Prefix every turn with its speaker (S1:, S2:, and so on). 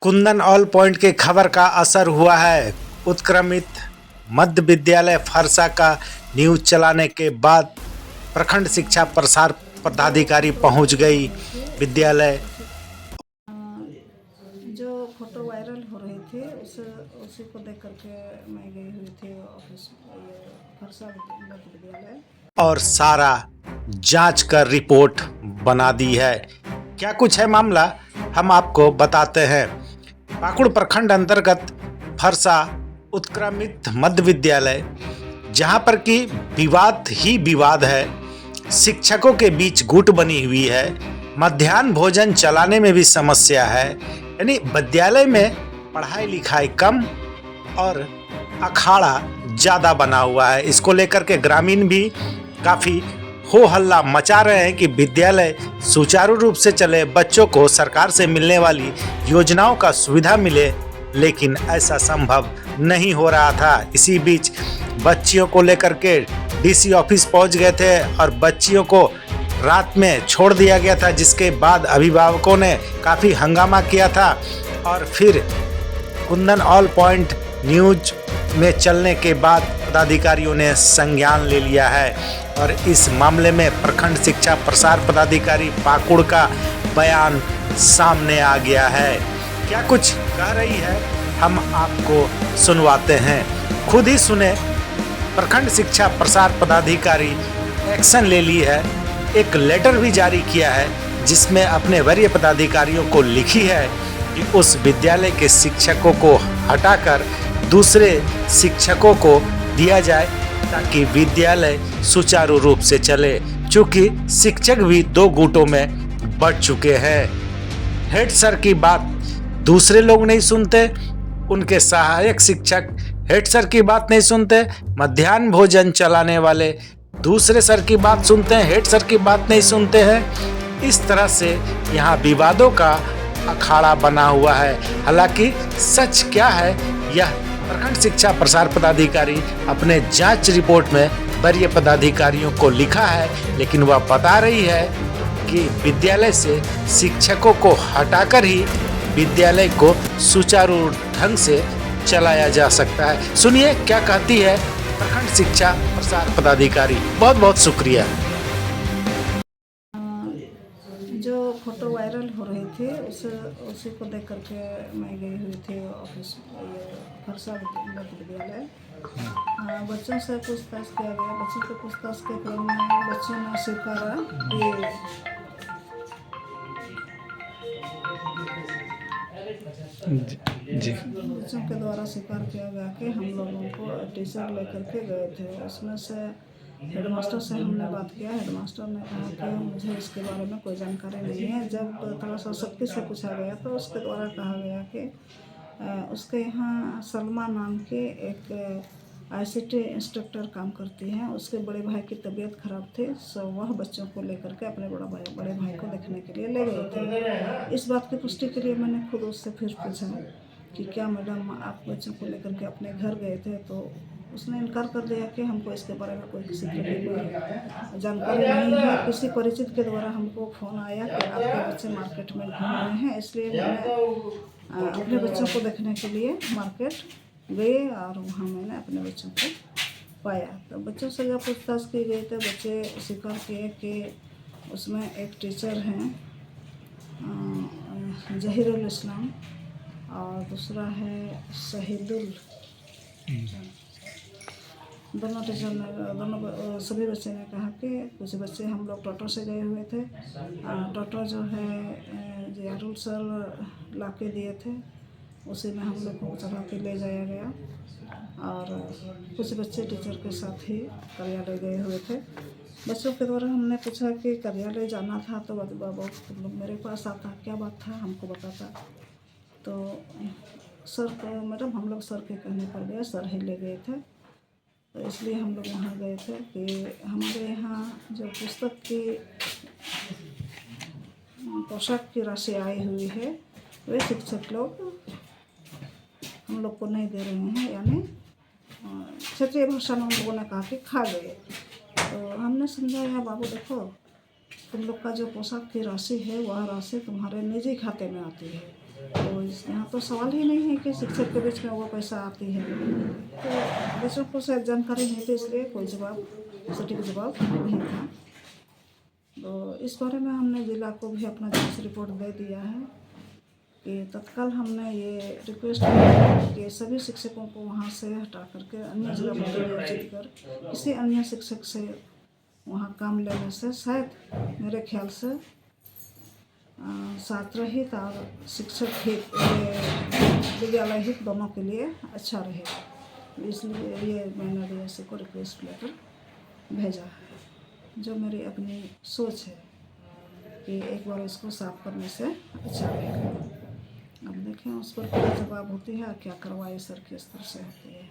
S1: Kundan all point की खबर का असर हुआ है। उत्क्रमित मध्य विद्यालय फरसा का न्यूज चलाने के बाद प्रखंड शिक्षा प्रसार पदाधिकारी पहुंच गई विद्यालय।
S2: जो फोटो वायरल हो रही थी उसी को देख करके मैं गई हुई थी ऑफिस फरसा मध्य विद्यालय
S1: और सारा जांच कर रिपोर्ट बना दी है। क्या कुछ है मामला हम आपको बताते हैं। पाकुड़ प्रखंड अंतर्गत फरसा उत्क्रमित मध्य विद्यालय, जहां पर कि विवाद ही विवाद है, शिक्षकों के बीच गुट बनी हुई है, मध्याह्न भोजन चलाने में भी समस्या है। यानी विद्यालय में पढ़ाई लिखाई कम और अखाड़ा ज़्यादा बना हुआ है। इसको लेकर के ग्रामीण भी काफ़ी हो हल्ला मचा रहे हैं कि विद्यालय सुचारू रूप से चले, बच्चों को सरकार से मिलने वाली योजनाओं का सुविधा मिले, लेकिन ऐसा संभव नहीं हो रहा था। इसी बीच बच्चियों को लेकर के डीसी ऑफिस पहुंच गए थे और बच्चियों को रात में छोड़ दिया गया था, जिसके बाद अभिभावकों ने काफ़ी हंगामा किया था और फिर कुंदन ऑल पॉइंट न्यूज में चलने के बाद पदाधिकारियों ने संज्ञान ले लिया है और इस मामले में प्रखंड शिक्षा प्रसार पदाधिकारी पाकुड़ का बयान सामने आ गया है। क्या कुछ कह रही है हम आपको सुनवाते हैं, खुद ही सुने। प्रखंड शिक्षा प्रसार पदाधिकारी एक्शन ले ली है, एक लेटर भी जारी किया है जिसमें अपने वरीय पदाधिकारियों को लिखी है कि उस विद्यालय के शिक्षकों को हटाकर दूसरे शिक्षकों को दिया जाए ताकि विद्यालय सुचारू रूप से चले। चूँकि शिक्षक भी दो गुटों में बढ़ चुके हैं। हेड सर की बात दूसरे लोग नहीं सुनते, उनके सहायक शिक्षक हेड सर की बात नहीं सुनते, मध्याह्न भोजन चलाने वाले दूसरे सर की बात सुनते हैं, हेड सर की बात नहीं सुनते हैं। इस तरह से यहाँ विवादों का अखाड़ा बना हुआ है। हालांकि सच क्या है यह प्रखंड शिक्षा प्रसार पदाधिकारी अपने जांच रिपोर्ट में वरीय पदाधिकारियों को लिखा है, लेकिन वह बता रही है कि विद्यालय से शिक्षकों को हटाकर ही विद्यालय को सुचारू ढंग से चलाया जा सकता है। सुनिए क्या कहती है प्रखंड शिक्षा प्रसार पदाधिकारी। बहुत बहुत शुक्रिया।
S2: जो फोटो वायरल हो रही थी उसी को देख करके मैं गई हुई थी ऑफिस फरसा मध्य विद्यालय। बच्चों से पूछताछ किया गया। बच्चों से पूछताछ के क्रम में बच्चों ने स्वीकारा कि
S1: जी
S2: बच्चों के द्वारा स्वीकार किया गया कि हम लोगों को टीचर लेकर के गए थे। उसमें से हेडमास्टर से हमने बात किया। हेडमास्टर ने कहा कि मुझे इसके बारे में कोई जानकारी नहीं है। जब थोड़ा सा सख्ती से पूछा गया तो उसके द्वारा कहा गया कि उसके यहाँ सलमा नाम के एक ICT इंस्ट्रक्टर काम करती हैं। उसके बड़े भाई की तबीयत खराब थी, सो वह बच्चों को लेकर के अपने बड़े भाई को देखने के लिए ले गए थे। इस बात की पुष्टि के लिए मैंने खुद उससे फिर पूछा कि क्या मैडम आप बच्चों को लेकर के अपने घर गए थे, तो उसने इनकार कर दिया कि हमको इसके बारे में कोई किसी की भी कोई जानकारी नहीं है। किसी परिचित के द्वारा हमको फ़ोन आया कि आपके बच्चे मार्केट में घूम रहे हैं, इसलिए मैंने अपने बच्चों को देखने के लिए मार्केट गए और वहाँ मैंने अपने बच्चों को पाया। तो बच्चों से जब पूछताछ की गई तो बच्चे स्वीकार किए कि उसमें एक टीचर हैं जहीरुल इस्लाम और दूसरा है शहीदुल। दोनों सभी बच्चे ने कहा कि कुछ बच्चे हम लोग टोटो से गए हुए थे। टोटो जो है जहीरुल सर ला के दिए थे, उसी में हम लोग को चढ़ा के ले जाया गया और कुछ बच्चे टीचर के साथ ही कार्यालय गए हुए थे। बच्चों के द्वारा हमने पूछा कि कार्यालय जाना था तो बहुत लोग मेरे पास आता, क्या बात था हमको बताता। तो सर को मैडम हम लोग सर के कहने पर गए, सर ही ले गए थे। तो इसलिए हम लोग वहाँ गए थे कि हमारे यहाँ जो पुस्तक की पोशाक की राशि आई हुई है वे शिक्षक लोग हम लोग को नहीं दे रहे हैं, यानी क्षेत्रीय भाषा में हम लोगों ने कहा कि खा गए। तो हमने समझाया बाबू देखो, तुम लोग का जो पोशाक की राशि है वह राशि तुम्हारे निजी खाते में आती है, तो यहाँ तो सवाल ही नहीं है कि शिक्षक के बीच में वो पैसा आती है। तो बच्चों को शायद जानकारी नहीं थी, इसलिए कोई जवाब सटीक जवाब नहीं था। तो इस बारे में हमने जिला को भी अपना जांच रिपोर्ट दे दिया है कि तत्काल हमने ये रिक्वेस्ट की कि सभी शिक्षकों को वहाँ से हटा करके अन्य जगह पर नियोजित कर किसी अन्य शिक्षक से वहाँ काम लेने से शायद मेरे ख्याल से छात्र हित और शिक्षक हित, विद्यालय हित दोनों के लिए अच्छा रहेगा। इसलिए ये मैंने डीएससी को रिक्वेस्ट लेटर भेजा है, जो मेरी अपनी सोच है कि एक बार इसको साफ करने से अच्छा रहेगा। अब देखें उस पर क्या जवाब होती है, क्या कार्रवाई सर के स्तर से होती है।